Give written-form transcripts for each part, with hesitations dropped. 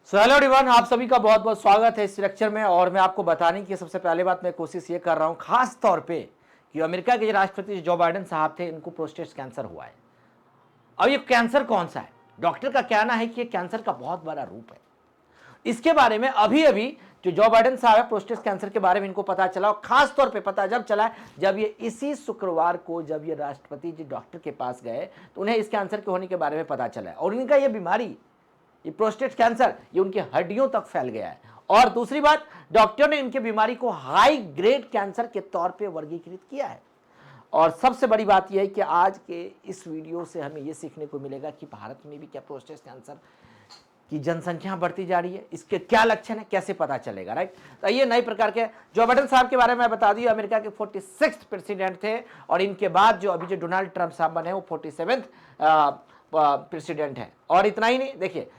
Hello everyone, आप सभी का बहुत बहुत स्वागत है इस लेक्चर में। और मैं आपको बताने की सबसे पहले बात मैं कोशिश ये कर रहा हूँ खास तौर पे कि अमेरिका के जो राष्ट्रपति जो बाइडेन साहब थे, इनको प्रोस्टेट कैंसर हुआ है। अब ये कैंसर कौन सा है? डॉक्टर का कहना है कि ये कैंसर का बहुत बड़ा रूप है। इसके बारे में अभी अभी जो बाइडेन साहब है, प्रोस्टेट कैंसर के बारे में इनको पता चला, और खास तौर पे पता जब चला जब ये इसी शुक्रवार को जब ये राष्ट्रपति जी डॉक्टर के पास गए तो उन्हें इस कैंसर के होने के बारे में पता चला है। और इनका ये बीमारी, ये प्रोस्टेट कैंसर, ये उनकी हड्डियों तक फैल गया है। और दूसरी बात, डॉक्टर ने इनके बीमारी को हाई ग्रेड कैंसर के तौर पे वर्गीकृत किया है। और सबसे बड़ी बात यह है कि आज के इस वीडियो से हमें यह सीखने को मिलेगा कि भारत में भी क्या प्रोस्टेट कैंसर की जनसंख्या बढ़ती जा रही है, इसके क्या लक्षण है, कैसे पता चलेगा, राइट। तो ये नए प्रकार के जो बाइडेन साहब के बारे में बता दी, अमेरिका के 46th प्रेसिडेंट थे। और इनके बाद जो अभी जो डोनाल्ड ट्रंप साहब बने वो 47th प्रेसिडेंट है। और इतना ही नहीं, देखिए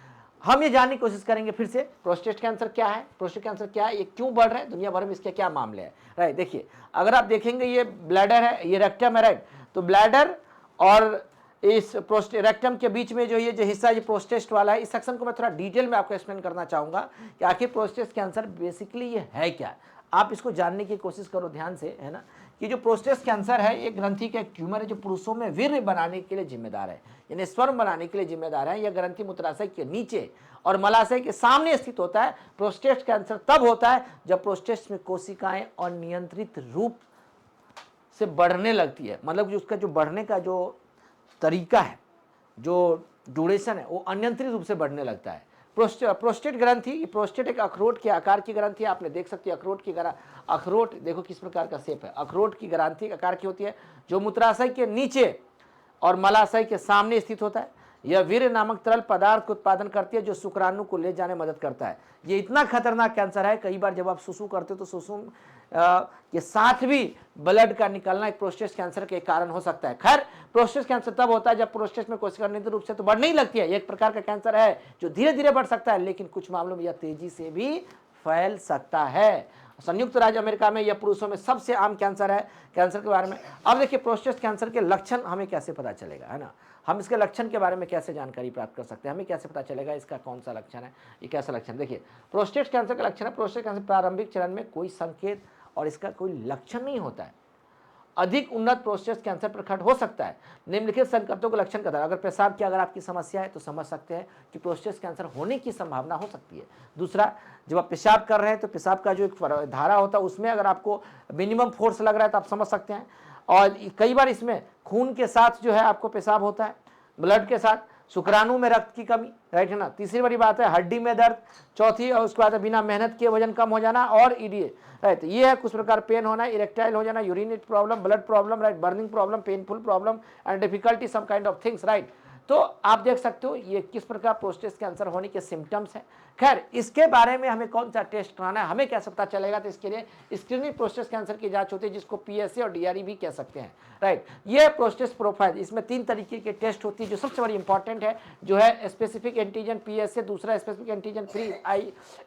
हम ये जानने की कोशिश करेंगे फिर से प्रोस्टेट कैंसर क्या है, प्रोस्टेट कैंसर क्या है, ये क्यों बढ़ रहा है दुनिया भर में, इसके क्या मामले हैं, राइट। देखिए अगर आप देखेंगे ये ब्लैडर है, ये रेक्टम है, राइट। तो ब्लैडर और इस रेक्टम के बीच में जो ये जो हिस्सा ये प्रोस्टेट वाला है, इस सेक्शन को मैं थोड़ा डिटेल में आपको एक्सप्लेन करना चाहूंगा कि आखिर प्रोस्टेट कैंसर बेसिकली ये है क्या। आप इसको जानने की कोशिश करो ध्यान से, है ना, कि जो प्रोस्टेट कैंसर है एक ग्रंथि का एक ट्यूमर है जो पुरुषों में वीर्य बनाने के लिए जिम्मेदार है, यानी स्पर्म बनाने के लिए जिम्मेदार है। यह ग्रंथि मूत्राशय के नीचे और मलाशय के सामने स्थित होता है। प्रोस्टेट कैंसर तब होता है जब प्रोस्टेट में कोशिकाएं अनियंत्रित रूप से बढ़ने लगती है, मतलब उसका जो बढ़ने का जो तरीका है, जो ड्यूरेशन है, वो अनियंत्रित रूप से बढ़ने लगता है। प्रोस्टेट ग्रंथि, प्रोस्टेट एक अखरोट के आकार की ग्रंथि है। आपने देख सकते हैं अखरोट देखो किस प्रकार का शेप है। अखरोट की ग्रंथि आकार की होती है जो मूत्राशय के नीचे और मलाशय के सामने स्थित होता है। यह वीर्य नामक तरल पदार्थ का उत्पादन करती है जो शुक्राणु को ले जाने में मदद करता है। ये इतना खतरनाक कैंसर है, कई बार जब आप सुसु करते हो तो सुसु के साथ भी ब्लड का निकलना एक प्रोस्टेट कैंसर के कारण हो सकता है। खैर, प्रोस्टेट कैंसर तब होता है जब प्रोस्टेट में कोशिका नियंत्रित रूप से तो बढ़ नहीं लगती है। एक प्रकार का कैंसर है जो धीरे धीरे बढ़ सकता है, लेकिन कुछ मामलों में यह तेजी से भी फैल सकता है। संयुक्त राज्य अमेरिका में यह पुरुषों में सबसे आम कैंसर है। कैंसर के बारे में अब देखिए, प्रोस्टेट कैंसर के लक्षण हमें कैसे पता चलेगा, है ना, हम इसके लक्षण के बारे में कैसे जानकारी प्राप्त कर सकते हैं, हमें कैसे पता चलेगा इसका कौन सा लक्षण है, ये कैसा लक्षण। देखिए प्रोस्टेट कैंसर का लक्षण है, प्रोस्टेट कैंसर प्रारंभिक चरण में कोई संकेत और इसका कोई लक्षण नहीं होता है। अधिक उन्नत प्रोस्टेट कैंसर प्रकट हो सकता है निम्नलिखित संकेतों के लक्षण का। अगर पेशाब की अगर आपकी समस्या है तो समझ सकते हैं कि प्रोस्टेट कैंसर होने की संभावना हो सकती है। दूसरा, जब आप पेशाब कर रहे हैं तो पेशाब का जो एक धारा होता है उसमें अगर आपको मिनिमम फोर्स लग रहा है तो आप समझ सकते हैं। और कई बार इसमें खून के साथ जो है आपको पेशाब होता है, ब्लड के साथ, शुक्राणु में रक्त की कमी, राइट है ना। तीसरी बड़ी बात है हड्डी में दर्द। चौथी, और उसके बाद बिना मेहनत किए वजन कम हो जाना और ईडीए, राइट। ये है कुछ प्रकार पेन होना, इरेक्टाइल हो जाना, urinate problem, blood problem, right, burning problem, painful problem and difficulty some kind of things, right. तो आप देख सकते हो ये किस प्रकार प्रोस्टेट कैंसर होने के सिम्टम्स हैं। खैर, इसके बारे में हमें कौन सा टेस्ट कराना है, हमें कैसे पता चलेगा, तो इसके लिए स्क्रीनिंग प्रोस्टेट कैंसर की जांच होती है जिसको पीएसए और डीआरई भी कह सकते हैं, राइट। ये प्रोस्टेट प्रोफाइल, इसमें 3 तरीके के टेस्ट होती है जो सबसे बड़ी इंपॉर्टेंट है, जो है स्पेसिफिक एंटीजन पीएसए, दूसरा specific antigen free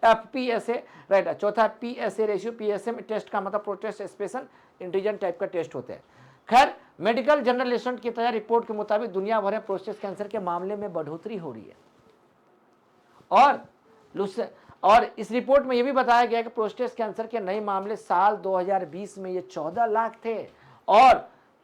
PSA, right, चौथा पीएसए रेशियो। पीएसए में टेस्ट का मतलब प्रोस्टेट स्पेशल एंटीजन टाइप का टेस्ट होते हैं। खैर, मेडिकल जर्नलिस्ट की तैयार रिपोर्ट के मुताबिक दुनिया भर में प्रोस्टेट कैंसर के मामले में बढ़ोतरी हो रही है। और इस रिपोर्ट में यह भी बताया गया कि प्रोस्टेट कैंसर के नए मामले साल 2020 में ये 14 लाख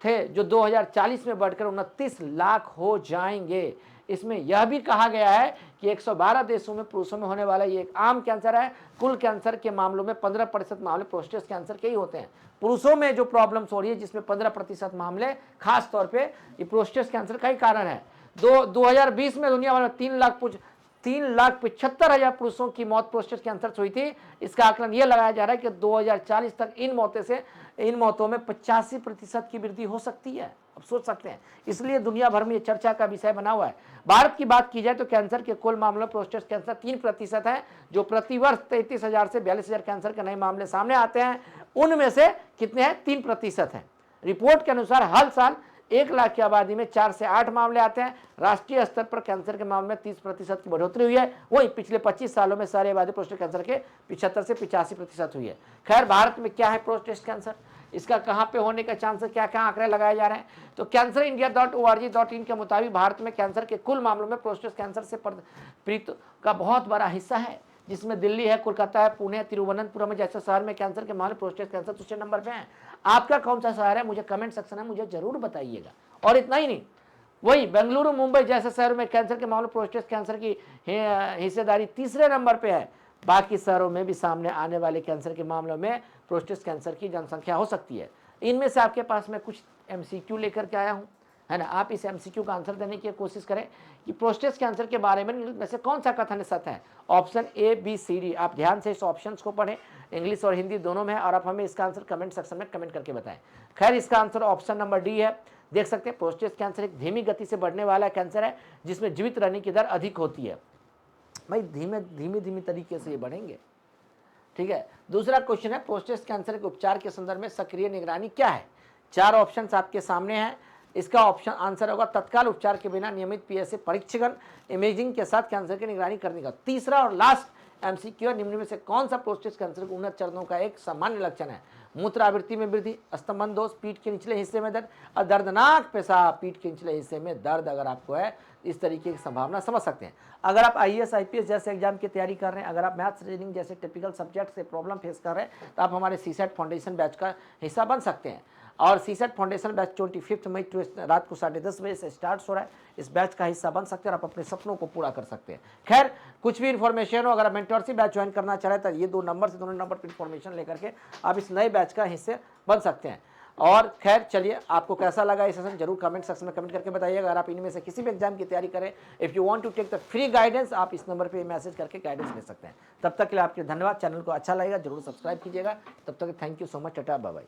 थे जो 2040 में बढ़कर 29 लाख हो जाएंगे। इसमें यह भी कहा गया है कि 112 देशों में पुरुषों में होने वाला ये एक आम कैंसर है। कुल कैंसर के मामलों में 15% मामले प्रोस्टेट कैंसर के ही होते हैं। पुरुषों में जो प्रॉब्लम्स हो रही है जिसमें 15% मामले खास तौर पे ये प्रोस्टेट कैंसर का ही कारण है। 2020 में दुनिया भर में 3,75,000 पुरुषों की मौत प्रोस्टेट कैंसर से हुई थी। इसका आकलन यह लगाया जा रहा है कि 2040 तक इन मौतों में 85% की वृद्धि हो सकती है। अब सोच सकते हैं, इसलिए दुनिया भर में ये चर्चा का विषय बना हुआ है। भारत की बात की जाए तो कैंसर के कुल मामलों में प्रोस्टेट कैंसर 3% है, जो प्रतिवर्ष 33,000 से 42,000 कैंसर के नए मामले सामने आते हैं। उनमें से कितने हैं? 3% हैं। रिपोर्ट के अनुसार हर साल 1 लाख की आबादी में 4 से 8 मामले आते हैं। राष्ट्रीय स्तर पर कैंसर के मामले में 30% की बढ़ोतरी हुई है। वहीं पिछले 25 सालों में सारी आबादी प्रोस्टेट कैंसर के 75 से 85% हुई है। खैर, भारत में क्या है प्रोस्टेट कैंसर? इसका कहाँ पे होने का चांस है, क्या क्या आंकड़े लगाए जा रहे हैं। तो cancer-india.org.in के मुताबिक भारत में कैंसर के कुल मामलों में प्रोस्टेट कैंसर से पीड़ित का बहुत बड़ा हिस्सा है, जिसमें दिल्ली है, कोलकाता है, पुणे, तिरुवनंतपुरम जैसे शहर में कैंसर के मामले प्रोस्टेट कैंसर दूसरे नंबर पे है। आपका कौन सा शहर है, मुझे कमेंट सेक्शन में मुझे जरूर बताइएगा। और इतना ही नहीं, वही बेंगलुरु, मुंबई जैसे शहरों में कैंसर के मामले प्रोस्टेट कैंसर की हिस्सेदारी तीसरे नंबर पे है। बाकी शहरों में भी सामने आने वाले कैंसर के मामलों में प्रोस्टेट कैंसर की जनसंख्या हो सकती है। इनमें से आपके पास मैं कुछ एमसीक्यू लेकर के आया हूं, है ना। आप इस एमसीक्यू का आंसर देने की कोशिश करें कि प्रोस्टेट कैंसर के बारे में से कौन सा कथन सत्य है। Option A, B, C, D. आप ध्यान से इस ऑप्शंस को पढ़ें, इंग्लिश और हिंदी दोनों में है, और आप हमें इसका आंसर कमेंट सेक्शन में कमेंट करके बताएं। खैर, इसका आंसर ऑप्शन नंबर डी है। देख सकते हैं, प्रोस्टेट कैंसर एक धीमी गति से बढ़ने वाला कैंसर है, जिसमें जीवित रहने की दर अधिक होती है। भाई धीमी तरीके से ये बढ़ेंगे, ठीक है। दूसरा क्वेश्चन है, प्रोस्टेट कैंसर के उपचार के संदर्भ में सक्रिय निगरानी क्या है। 4 ऑप्शंस आपके सामने हैं। इसका ऑप्शन आंसर होगा तत्काल उपचार के बिना नियमित पीएसए परीक्षण इमेजिंग के साथ कैंसर की निगरानी करने का। तीसरा और लास्ट एमसीक्यू, निम्न में से कौन सा प्रोस्टेट कैंसर के उन्नत चरणों का एक सामान्य लक्षण है। मूत्र आवृत्ति में वृद्धि, स्तंभन दोष, पीठ के निचले हिस्से में दर्द और दर्दनाक पेशाब, पीठ के निचले हिस्से में दर्द अगर आपको है, इस तरीके की संभावना समझ सकते हैं। अगर आप आईएएस आईपीएस जैसे एग्जाम की तैयारी कर रहे हैं, अगर आप मैथ्स रीजनिंग जैसे टिपिकल सब्जेक्ट से प्रॉब्लम फेस कर रहे हैं, तो आप हमारे सीसेट फाउंडेशन बैच का हिस्सा बन सकते हैं। और सीसेट फाउंडेशन बैच 25 मई रात को 10:30 बजे से स्टार्ट हो रहा है। इस बैच का हिस्सा बन सकते हैं और आप अपने सपनों को पूरा कर सकते हैं। खैर, कुछ भी इन्फॉर्मेशन हो, अगर आप मेंटरशिप बैच ज्वाइन करना चाह रहे हैं, तो ये दोनों नंबर पर इन्फॉर्मेशन लेकर के आप इस नए बैच का हिस्से बन सकते हैं। और खैर, चलिए, आपको कैसा लगा ये सेशन जरूर कमेंट सेक्शन में कमेंट करके बताइएगा। अगर आप इनमें से किसी भी एग्जाम की तैयारी करें, if you want to take the free guidance, आप इस नंबर पे मैसेज करके गाइडेंस ले सकते हैं। तब तक के लिए आपके धन्यवाद। चैनल को अच्छा लगेगा जरूर सब्सक्राइब कीजिएगा। तब तक thank you so much, tata, bye bye.